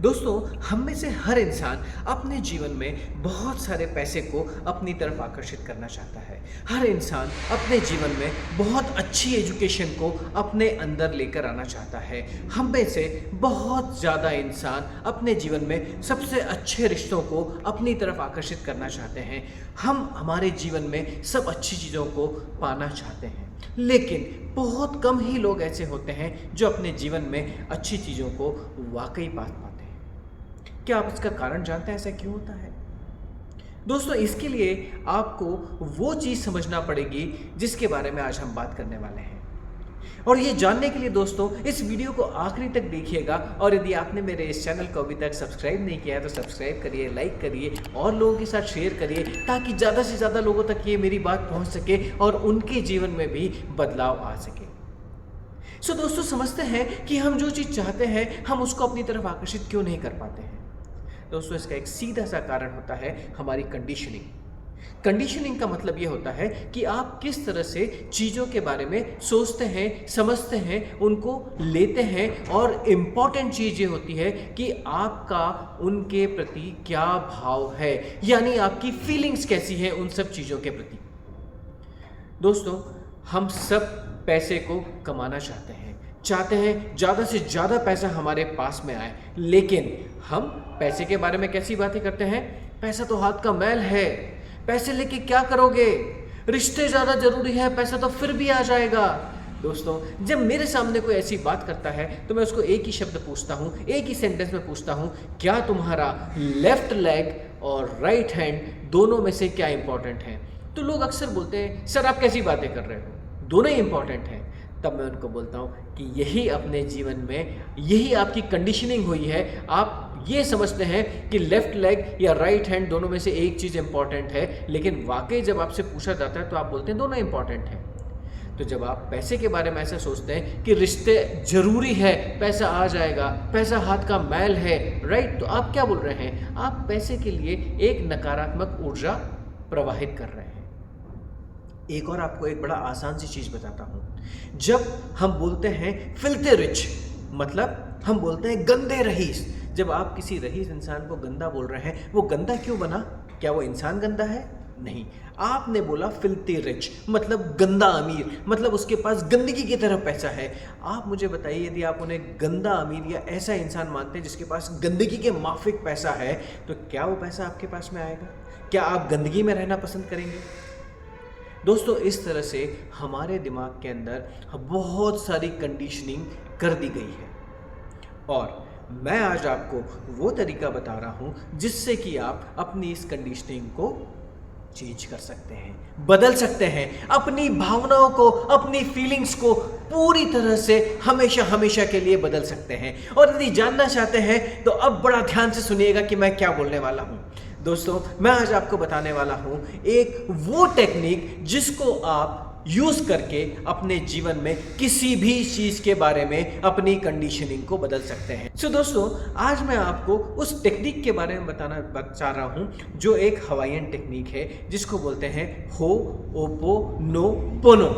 दोस्तों, हम में से हर इंसान अपने जीवन में बहुत सारे पैसे को अपनी तरफ आकर्षित करना चाहता है। हर इंसान अपने जीवन में बहुत अच्छी एजुकेशन को अपने अंदर लेकर आना चाहता है। हम में से बहुत ज़्यादा इंसान अपने जीवन में सबसे अच्छे रिश्तों को अपनी तरफ आकर्षित करना चाहते हैं। हम हमारे जीवन में सब अच्छी चीज़ों को पाना चाहते हैं, लेकिन बहुत कम ही लोग ऐसे होते हैं जो अपने जीवन में अच्छी चीज़ों को वाकई पा पाते हैं। क्या आप इसका कारण जानते हैं ऐसा क्यों होता है? दोस्तों, इसके लिए आपको वो चीज़ समझना पड़ेगी जिसके बारे में आज हम बात करने वाले हैं। और ये जानने के लिए दोस्तों इस वीडियो को आखिरी तक देखिएगा, और यदि आपने मेरे इस चैनल को अभी तक सब्सक्राइब नहीं किया है तो सब्सक्राइब करिए, लाइक करिए और लोगों के साथ शेयर करिए, ताकि ज़्यादा से ज़्यादा लोगों तक ये मेरी बात पहुंच सके और उनके जीवन में भी बदलाव आ सके। सो दोस्तों, समझते हैं कि हम जो चीज़ चाहते हैं हम उसको अपनी तरफ आकर्षित क्यों नहीं कर पाते हैं। दोस्तों, इसका एक सीधा सा कारण होता है हमारी कंडीशनिंग। कंडीशनिंग का मतलब ये होता है कि आप किस तरह से चीज़ों के बारे में सोचते हैं, समझते हैं, उनको लेते हैं, और इम्पॉर्टेंट चीज़ ये होती है कि आपका उनके प्रति क्या भाव है, यानी आपकी फीलिंग्स कैसी है उन सब चीज़ों के प्रति। दोस्तों, हम सब पैसे को कमाना चाहते हैं ज़्यादा से ज़्यादा पैसा हमारे पास में आए, लेकिन हम पैसे के बारे में कैसी बातें करते हैं? पैसा तो हाथ का मैल है, पैसे लेके क्या करोगे, रिश्ते ज़्यादा ज़रूरी है, पैसा तो फिर भी आ जाएगा। दोस्तों, जब मेरे सामने कोई ऐसी बात करता है तो मैं उसको एक ही शब्द पूछता हूँ, एक ही सेंटेंस में पूछता हूँ, क्या तुम्हारा लेफ्ट लेग और राइट हैंड दोनों में से क्या इंपॉर्टेंट है? तो लोग अक्सर बोलते हैं, सर आप कैसी बातें कर रहे हो, दोनों ही इंपॉर्टेंट हैं। तब मैं उनको बोलता हूँ कि यही अपने जीवन में यही आपकी कंडीशनिंग हुई है। आप ये समझते हैं कि लेफ्ट लेग या राइट हैंड दोनों में से एक चीज़ इंपॉर्टेंट है, लेकिन वाकई जब आपसे पूछा जाता है तो आप बोलते हैं दोनों इंपॉर्टेंट हैं। तो जब आप पैसे के बारे में ऐसा सोचते हैं कि रिश्ते ज़रूरी है, पैसा आ जाएगा, पैसा हाथ का मैल है, राइट, तो आप क्या बोल रहे हैं? आप पैसे के लिए एक नकारात्मक ऊर्जा प्रवाहित कर रहे हैं। एक और आपको एक बड़ा आसान सी चीज़ बताता हूँ। जब हम बोलते हैं फिल्थी रिच, मतलब हम बोलते हैं गंदे रईस। जब आप किसी रईस इंसान को गंदा बोल रहे हैं, वो गंदा क्यों बना? क्या वो इंसान गंदा है? नहीं, आपने बोला फिल्थी रिच मतलब गंदा अमीर, मतलब उसके पास गंदगी की तरह पैसा है। आप मुझे बताइए, यदि आप उन्हें गंदा अमीर या ऐसा इंसान मानते हैं जिसके पास गंदगी के माफिक पैसा है, तो क्या वो पैसा आपके पास में आएगा? क्या आप गंदगी में रहना पसंद करेंगे? दोस्तों, इस तरह से हमारे दिमाग के अंदर बहुत सारी कंडीशनिंग कर दी गई है, और मैं आज आपको वो तरीका बता रहा हूँ जिससे कि आप अपनी इस कंडीशनिंग को चेंज कर सकते हैं, बदल सकते हैं, अपनी भावनाओं को, अपनी फीलिंग्स को पूरी तरह से हमेशा हमेशा के लिए बदल सकते हैं। और यदि जानना चाहते हैं तो अब बड़ा ध्यान से सुनिएगा कि मैं क्या बोलने वाला हूँ। दोस्तों, मैं आज आपको बताने वाला हूँ एक वो टेक्निक जिसको आप यूज़ करके अपने जीवन में किसी भी चीज़ के बारे में अपनी कंडीशनिंग को बदल सकते हैं। सो दोस्तों, आज मैं आपको उस टेक्निक के बारे में बताना चाह रहा हूँ जो एक हवाईयन टेक्निक है, जिसको बोलते हैं हो ओपो नो पोनो।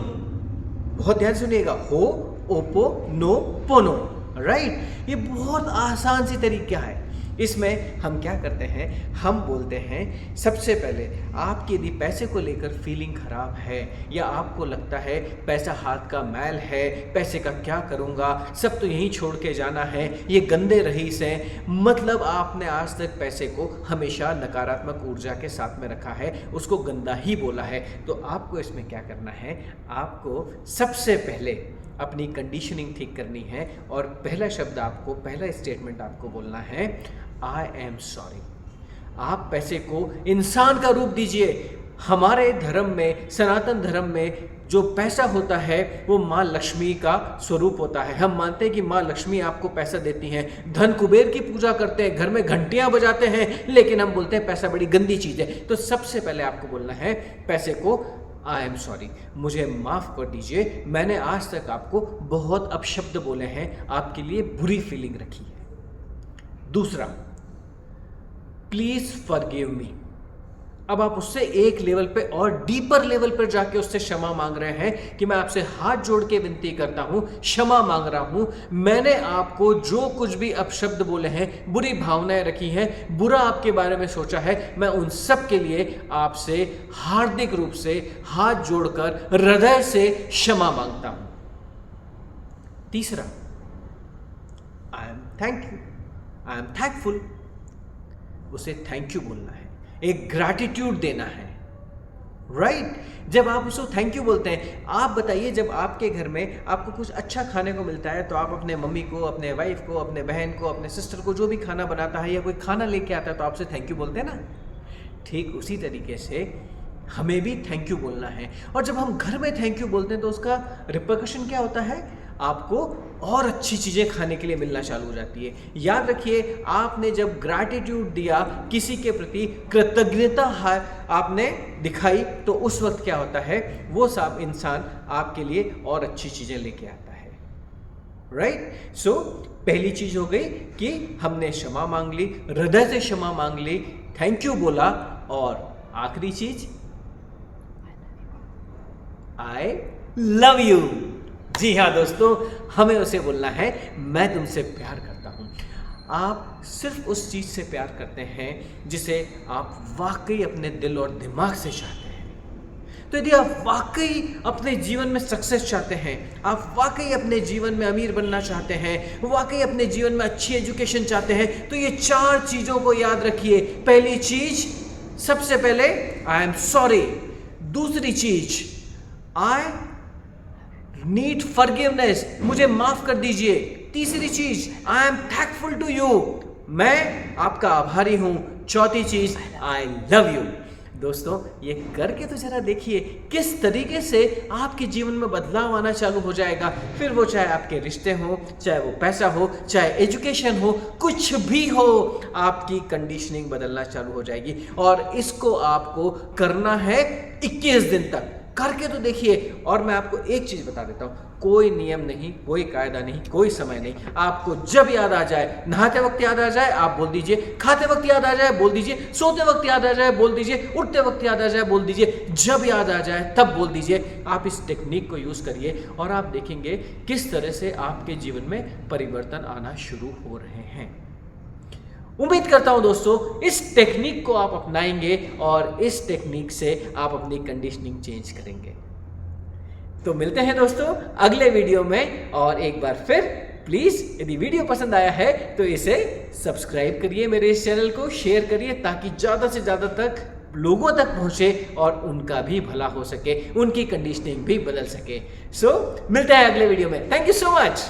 बहुत ध्यान सुनिएगा, हो ओपो नो पोनो, राइट। ये बहुत आसान सी तरीका है। इसमें हम क्या करते हैं, हम बोलते हैं सबसे पहले आपकी यदि पैसे को लेकर फीलिंग ख़राब है, या आपको लगता है पैसा हाथ का मैल है, पैसे का क्या करूँगा, सब तो यहीं छोड़ के जाना है, ये गंदे रईस हैं, मतलब आपने आज तक पैसे को हमेशा नकारात्मक ऊर्जा के साथ में रखा है, उसको गंदा ही बोला है। तो आपको इसमें क्या करना है, आपको सबसे पहले अपनी कंडीशनिंग ठीक करनी है, और पहला शब्द आपको, पहला स्टेटमेंट आपको बोलना है, आई एम सॉरी। आप पैसे को इंसान का रूप दीजिए। हमारे धर्म में, सनातन धर्म में, जो पैसा होता है वो माँ लक्ष्मी का स्वरूप होता है। हम मानते हैं कि माँ लक्ष्मी आपको पैसा देती हैं, धन कुबेर की पूजा करते हैं, घर में घंटियाँ बजाते हैं, लेकिन हम बोलते हैं पैसा बड़ी गंदी चीज़ है। तो सबसे पहले आपको बोलना है पैसे को, आई एम सॉरी, मुझे माफ़ कर दीजिए, मैंने आज तक आपको बहुत अपशब्द बोले हैं, आपके लिए बुरी फीलिंग रखी है। दूसरा, प्लीज़ फॉरगिव मी, अब आप उससे एक लेवल पे और डीपर लेवल पर जाके उससे क्षमा मांग रहे हैं कि मैं आपसे हाथ जोड़ के विनती करता हूं, क्षमा मांग रहा हूं, मैंने आपको जो कुछ भी अपशब्द बोले हैं, बुरी भावनाएं रखी हैं, बुरा आपके बारे में सोचा है, मैं उन सब के लिए आपसे हार्दिक रूप से हाथ जोड़कर हृदय से क्षमा मांगता हूं। तीसरा, I am thank you, I am thankful. उसे थैंक यू बोलना है, एक ग्रैटिट्यूड देना है, राइट? जब आप उसको थैंक यू बोलते हैं, आप बताइए, जब आपके घर में आपको कुछ अच्छा खाने को मिलता है तो आप अपने मम्मी को, अपने वाइफ को, अपने बहन को, अपने सिस्टर को, जो भी खाना बनाता है या कोई खाना लेके आता है तो आपसे थैंक यू बोलते हैं ना। ठीक उसी तरीके से हमें भी थैंक यू बोलना है। और जब हम घर में थैंक यू बोलते हैं तो उसका रिपरकशन क्या होता है? आपको और अच्छी चीज़ें खाने के लिए मिलना चालू हो जाती है। याद रखिए, आपने जब ग्रैटिट्यूड दिया, किसी के प्रति कृतज्ञता आपने दिखाई, तो उस वक्त क्या होता है? वो सब इंसान आपके लिए और अच्छी चीज़ें लेके आता है, राइट? सो पहली चीज़ हो गई कि हमने क्षमा मांग ली, हृदय से क्षमा मांग ली, थैंक यू बोला, और आखिरी चीज, आई लव यू। जी हाँ दोस्तों, हमें उसे बोलना है, मैं तुमसे प्यार करता हूं। आप सिर्फ उस चीज से प्यार करते हैं जिसे आप वाकई अपने दिल और दिमाग से चाहते हैं। तो यदि आप वाकई अपने जीवन में सक्सेस चाहते हैं, आप वाकई अपने जीवन में अमीर बनना चाहते हैं, वाकई अपने जीवन में अच्छी एजुकेशन चाहते हैं, तो ये 4 चीजों को याद रखिए। पहली चीज, सबसे पहले, आई एम सॉरी। दूसरी चीज, आई नीड फॉरगिवनेस, मुझे माफ कर दीजिए। तीसरी चीज, I am thankful to you, मैं आपका आभारी हूं। चौथी चीज, आई लव यू। दोस्तों, ये करके तो जरा देखिए किस तरीके से आपके जीवन में बदलाव आना चालू हो जाएगा। फिर वो चाहे आपके रिश्ते हो, चाहे वो पैसा हो, चाहे एजुकेशन हो, कुछ भी हो, आपकी कंडीशनिंग बदलना चालू हो जाएगी। और इसको आपको करना है 21 दिन तक। करके तो देखिए। और मैं आपको एक चीज बता देता हूं, कोई नियम नहीं, कोई कायदा नहीं, कोई समय नहीं। आपको जब याद आ जाए, नहाते वक्त याद आ जाए आप बोल दीजिए, खाते वक्त याद आ जाए बोल दीजिए, सोते वक्त याद आ जाए बोल दीजिए, उठते वक्त याद आ जाए बोल दीजिए, जब याद आ जाए तब बोल दीजिए। आप इस टेक्निक को यूज करिए और आप देखेंगे किस तरह से आपके जीवन में परिवर्तन आना शुरू हो रहे हैं। उम्मीद करता हूं दोस्तों इस टेक्निक को आप अपनाएंगे और इस टेक्निक से आप अपनी कंडीशनिंग चेंज करेंगे। तो मिलते हैं दोस्तों अगले वीडियो में। और एक बार फिर प्लीज, यदि वीडियो पसंद आया है तो इसे सब्सक्राइब करिए, मेरे इस चैनल को शेयर करिए, ताकि ज्यादा से ज्यादा तक लोगों तक पहुंचे और उनका भी भला हो सके, उनकी कंडीशनिंग भी बदल सके। सो मिलते हैं अगले वीडियो में। Thank you so much.